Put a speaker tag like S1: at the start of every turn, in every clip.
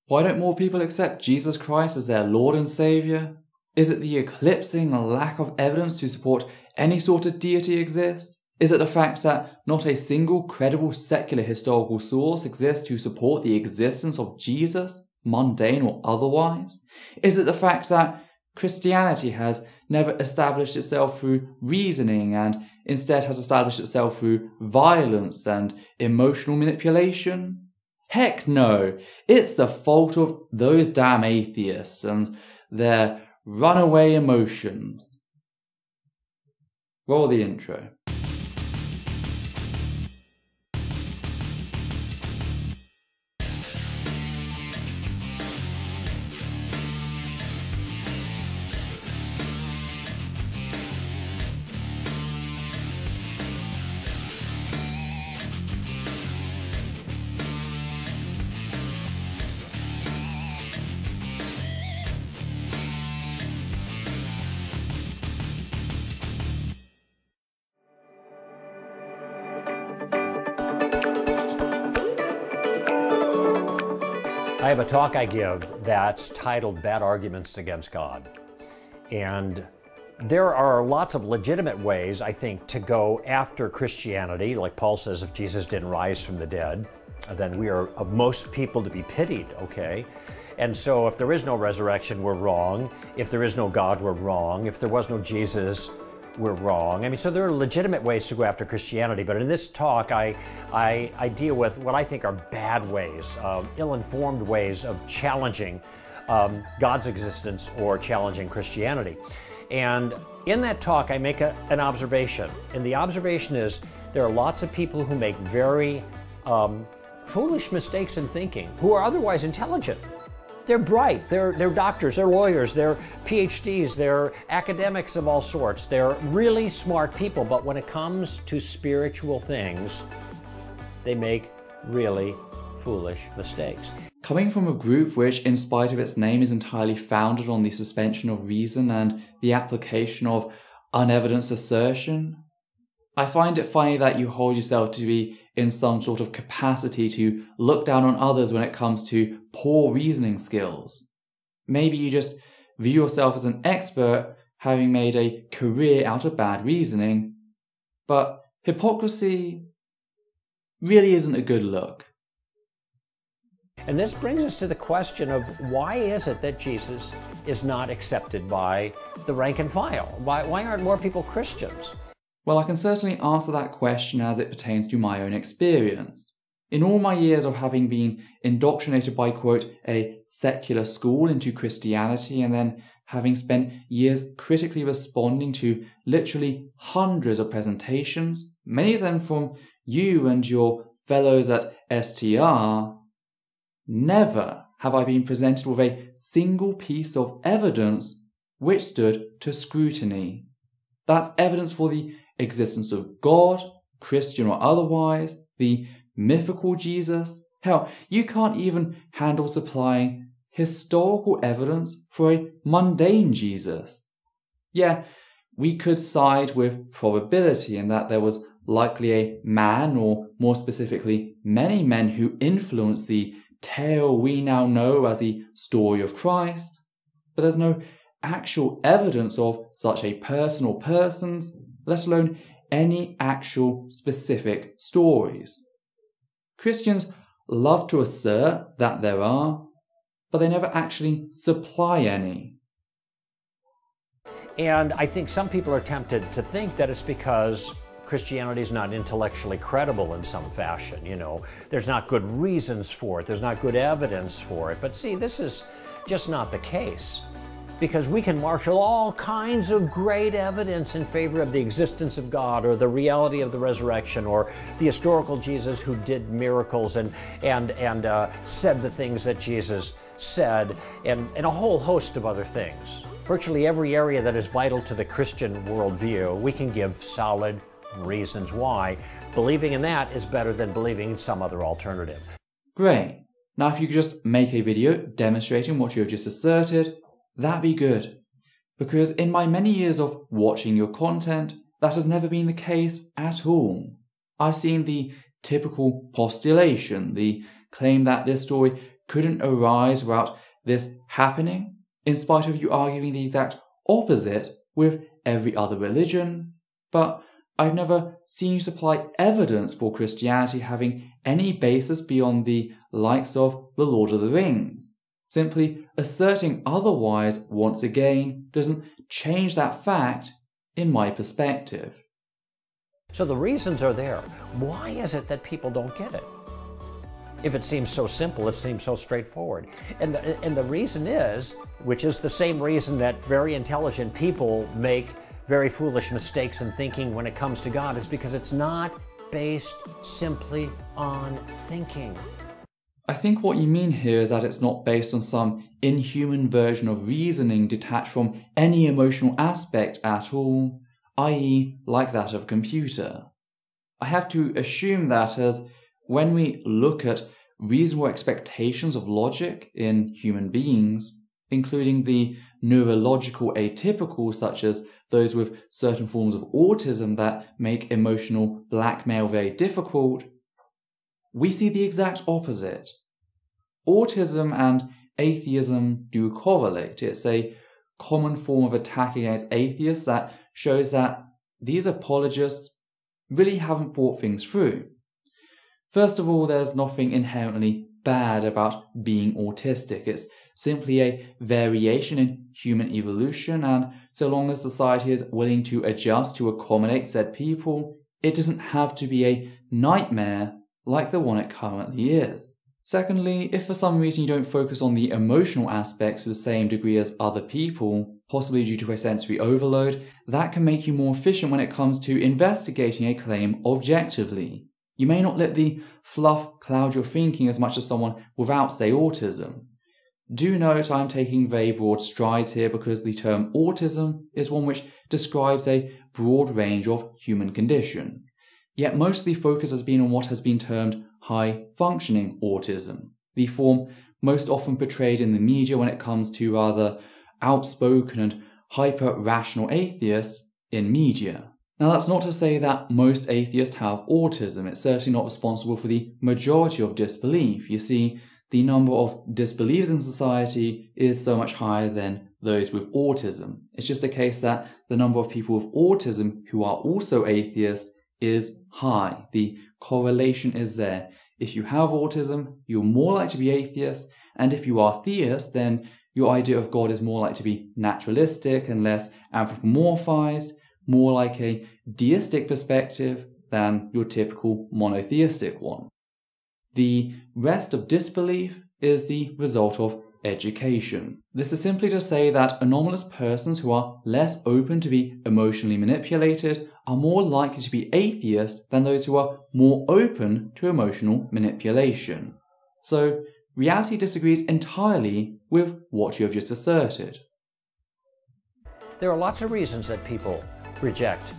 S1: Why don't more people accept Jesus Christ as their Lord and Saviour? Is it the eclipsing lack of evidence to support any sort of deity exists? Is it the fact that not a single credible secular historical source exists to support the existence of Jesus, mundane or otherwise? Is it the fact that Christianity has never established itself through reasoning and instead has established itself through violence and emotional manipulation? Heck no! It's the fault of those damn atheists and their runaway emotions. Roll the intro.
S2: I have a talk I give that's titled Bad Arguments Against God. And there are lots of legitimate ways, I think, to go after Christianity. Like Paul says, if Jesus didn't rise from the dead, then we are of most people to be pitied, okay? And so if there is no resurrection, we're wrong. If there is no God, we're wrong. If there was no Jesus, we're wrong. I mean, so there are legitimate ways to go after Christianity, but in this talk, I deal with what I think are bad ways, ill-informed ways of challenging God's existence or challenging Christianity. And in that talk, I make an observation, and the observation is there are lots of people who make very foolish mistakes in thinking, who are otherwise intelligent. They're bright, they're doctors, they're lawyers, they're PhDs, they're academics of all sorts. They're really smart people, but when it comes to spiritual things, they make really foolish mistakes.
S1: Coming from a group which, in spite of its name, is entirely founded on the suspension of reason and the application of unevidenced assertion, I find it funny that you hold yourself to be in some sort of capacity to look down on others when it comes to poor reasoning skills. Maybe you just view yourself as an expert, having made a career out of bad reasoning, but hypocrisy really isn't a good look.
S2: And this brings us to the question of why is it that Jesus is not accepted by the rank and file? Why aren't more people Christians?
S1: Well, I can certainly answer that question as it pertains to my own experience. In all my years of having been indoctrinated by, quote, a secular school into Christianity, and then having spent years critically responding to literally hundreds of presentations, many of them from you and your fellows at STR, never have I been presented with a single piece of evidence which stood to scrutiny. That's evidence for the existence of God, Christian or otherwise, the mythical Jesus. Hell, you can't even handle supplying historical evidence for a mundane Jesus. Yeah, we could side with probability in that there was likely a man, or more specifically, many men who influenced the tale we now know as the story of Christ, but there's no actual evidence of such a person or persons, let alone any actual specific stories. Christians love to assert that there are, but they never actually supply any.
S2: And I think some people are tempted to think that it's because Christianity is not intellectually credible in some fashion, you know. There's not good reasons for it, there's not good evidence for it. But see, this is just not the case. Because we can marshal all kinds of great evidence in favor of the existence of God, or the reality of the resurrection, or the historical Jesus who did miracles and said the things that Jesus said, and a whole host of other things. Virtually every area that is vital to the Christian worldview, we can give solid reasons why believing in that is better than believing in some other alternative.
S1: Great. Now if you could just make a video demonstrating what you have just asserted, that'd be good. Because in my many years of watching your content, that has never been the case at all. I've seen the typical postulation, the claim that this story couldn't arise without this happening, in spite of you arguing the exact opposite with every other religion. But I've never seen you supply evidence for Christianity having any basis beyond the likes of The Lord of the Rings. Simply asserting otherwise once again doesn't change that fact in my perspective.
S2: So the reasons are there. Why is it that people don't get it? If it seems so simple, it seems so straightforward. And the reason is, which is the same reason that very intelligent people make very foolish mistakes in thinking when it comes to God, is because it's not based simply on thinking.
S1: I think what you mean here is that it's not based on some inhuman version of reasoning detached from any emotional aspect at all, i.e. like that of a computer. I have to assume that as when we look at reasonable expectations of logic in human beings, including the neurological atypical such as those with certain forms of autism that make emotional blackmail very difficult, we see the exact opposite. Autism and atheism do correlate. It's a common form of attack against atheists that shows that these apologists really haven't thought things through. First of all, there's nothing inherently bad about being autistic. It's simply a variation in human evolution, and so long as society is willing to adjust to accommodate said people, it doesn't have to be a nightmare like the one it currently is. Secondly, if for some reason you don't focus on the emotional aspects to the same degree as other people, possibly due to a sensory overload, that can make you more efficient when it comes to investigating a claim objectively. You may not let the fluff cloud your thinking as much as someone without, say, autism. Do note I'm taking very broad strides here because the term autism is one which describes a broad range of human condition. Yet most of the focus has been on what has been termed high-functioning autism, the form most often portrayed in the media when it comes to rather outspoken and hyper-rational atheists in media. Now that's not to say that most atheists have autism. It's certainly not responsible for the majority of disbelief. You see, the number of disbelievers in society is so much higher than those with autism. It's just a case that the number of people with autism who are also atheists is high. The correlation is there. If you have autism, you're more likely to be atheist, and if you are theist, then your idea of God is more likely to be naturalistic and less anthropomorphized, more like a deistic perspective than your typical monotheistic one. The rest of disbelief is the result of education. This is simply to say that anomalous persons who are less open to be emotionally manipulated are more likely to be atheist than those who are more open to emotional manipulation. So, reality disagrees entirely with what you have just asserted.
S2: There are lots of reasons that people reject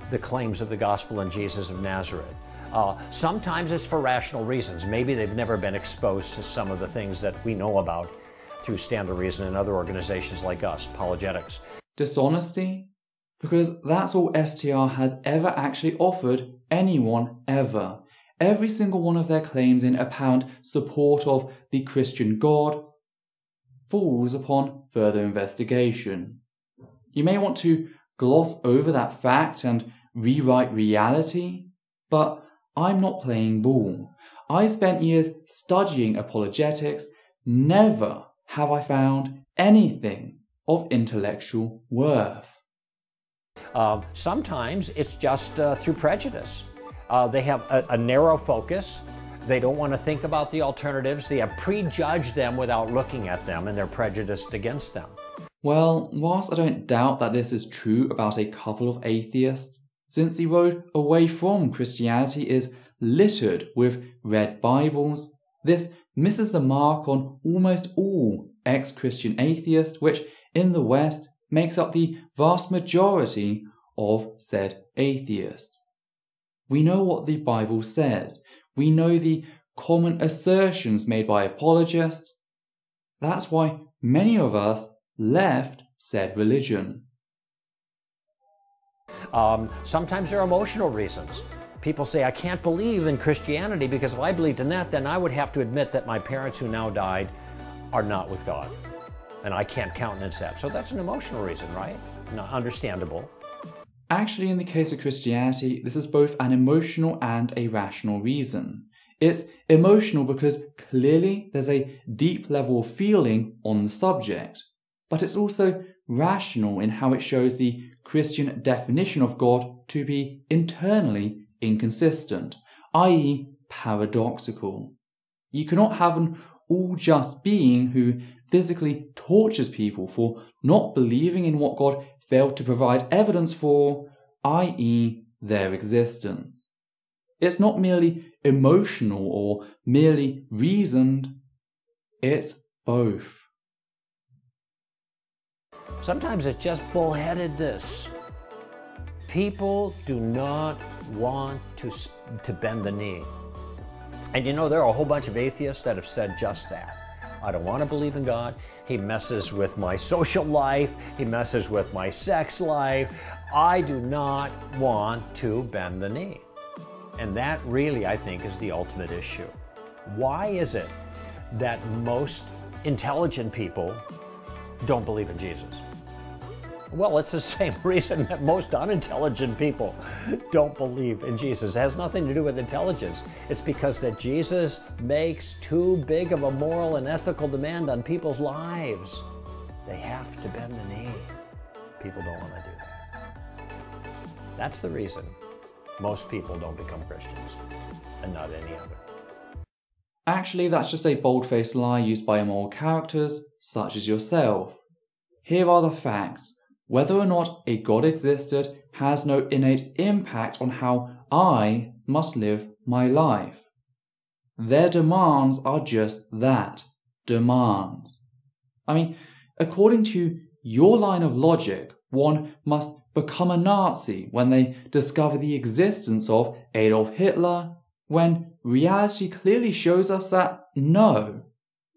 S2: the claims of the gospel and Jesus of Nazareth. Sometimes it's for rational reasons. Maybe they've never been exposed to some of the things that we know about through Stand to Reason and other organizations like us, apologetics.
S1: Dishonesty? Because that's all STR has ever actually offered anyone ever. Every single one of their claims in apparent support of the Christian God falls upon further investigation. You may want to gloss over that fact and rewrite reality, but I'm not playing ball. I spent years studying apologetics. Never have I found anything of intellectual worth.
S2: Sometimes it's just through prejudice. They have a narrow focus. They don't want to think about the alternatives. They have prejudged them without looking at them, and they're prejudiced against them.
S1: Well, whilst I don't doubt that this is true about a couple of atheists, since the road away from Christianity is littered with red Bibles, this misses the mark on almost all ex-Christian atheists, which in the West makes up the vast majority of said atheists. We know what the Bible says. We know the common assertions made by apologists. That's why many of us left said religion.
S2: Sometimes there are emotional reasons. People say, I can't believe in Christianity because if I believed in that, then I would have to admit that my parents who now died are not with God. And I can't countenance that. So that's an emotional reason, right? Not understandable.
S1: Actually, in the case of Christianity, this is both an emotional and a rational reason. It's emotional because clearly there's a deep level of feeling on the subject, but it's also rational in how it shows the Christian definition of God to be internally inconsistent, i.e. paradoxical. You cannot have an all-just being who physically tortures people for not believing in what God failed to provide evidence for, i.e. their existence. It's not merely emotional or merely reasoned, it's both.
S2: Sometimes it's just bullheadedness. People do not want to bend the knee. And you know, there are a whole bunch of atheists that have said just that. I don't want to believe in God. He messes with my social life. He messes with my sex life. I do not want to bend the knee. And that really, I think, is the ultimate issue. Why is it that most intelligent people don't believe in Jesus? Well, it's the same reason that most unintelligent people don't believe in Jesus. It has nothing to do with intelligence. It's because that Jesus makes too big of a moral and ethical demand on people's lives. They have to bend the knee. People don't want to do that. That's the reason most people don't become Christians, and not any other.
S1: Actually, that's just a bold-faced lie used by immoral characters, such as yourself. Here are the facts. Whether or not a God existed has no innate impact on how I must live my life. Their demands are just that, demands. I mean, according to your line of logic, one must become a Nazi when they discover the existence of Adolf Hitler, when reality clearly shows us that no,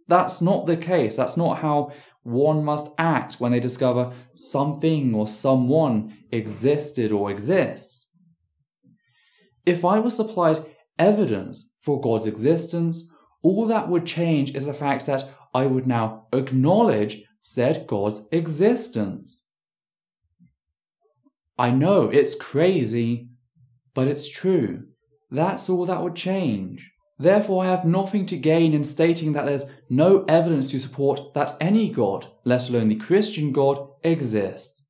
S1: that's not the case. That's not how one must act when they discover something or someone existed or exists. If I was supplied evidence for God's existence, all that would change is the fact that I would now acknowledge said God's existence. I know it's crazy, but it's true. That's all that would change. Therefore, I have nothing to gain in stating that there's no evidence to support that any God, let alone the Christian God, exists,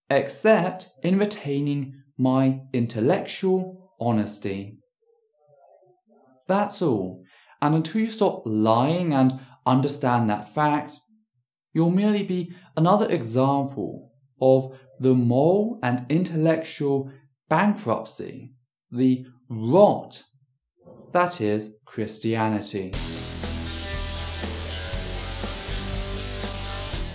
S1: except in retaining my intellectual honesty. That's all. And until you stop lying and understand that fact, you'll merely be another example of the moral and intellectual bankruptcy, the rot that is Christianity.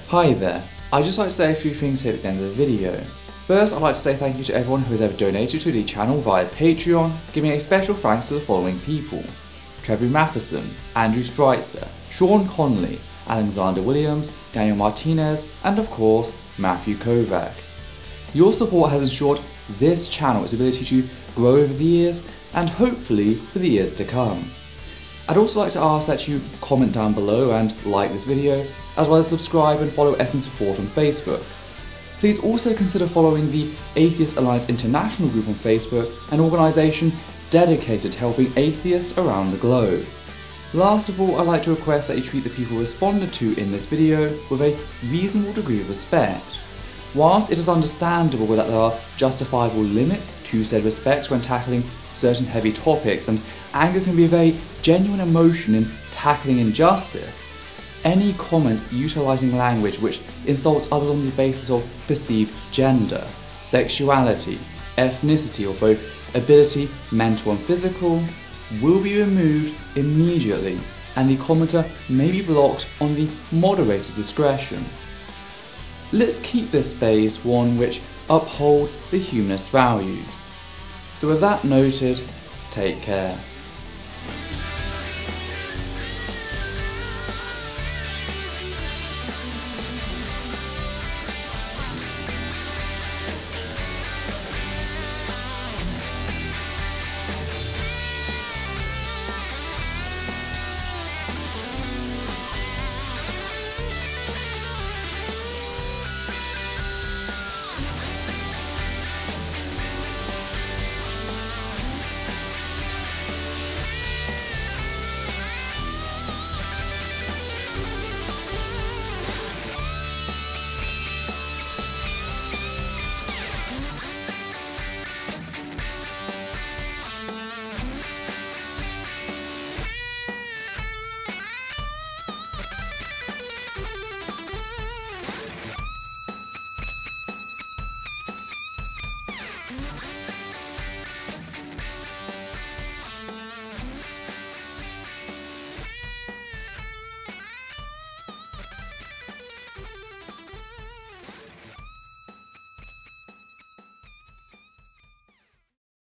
S1: Hi there, I'd just like to say a few things here at the end of the video. First, I'd like to say thank you to everyone who has ever donated to the channel via Patreon, giving a special thanks to the following people: Trevor Matheson, Andrew Spreitzer, Sean Conley, Alexander Williams, Daniel Martinez, and of course, Matthew Kovac. Your support has ensured this channel its ability to grow over the years, and hopefully for the years to come. I'd also like to ask that you comment down below and like this video, as well as subscribe and follow Essence of Thought on Facebook. Please also consider following the Atheist Alliance International group on Facebook, an organisation dedicated to helping atheists around the globe. Last of all, I'd like to request that you treat the people responded to in this video with a reasonable degree of respect. Whilst it is understandable that there are justifiable limits to said respect when tackling certain heavy topics, and anger can be a very genuine emotion in tackling injustice, any comments utilising language which insults others on the basis of perceived gender, sexuality, ethnicity, or both ability, mental and physical, will be removed immediately, and the commenter may be blocked on the moderator's discretion. Let's keep this space one which upholds the humanist values. So with that noted, take care.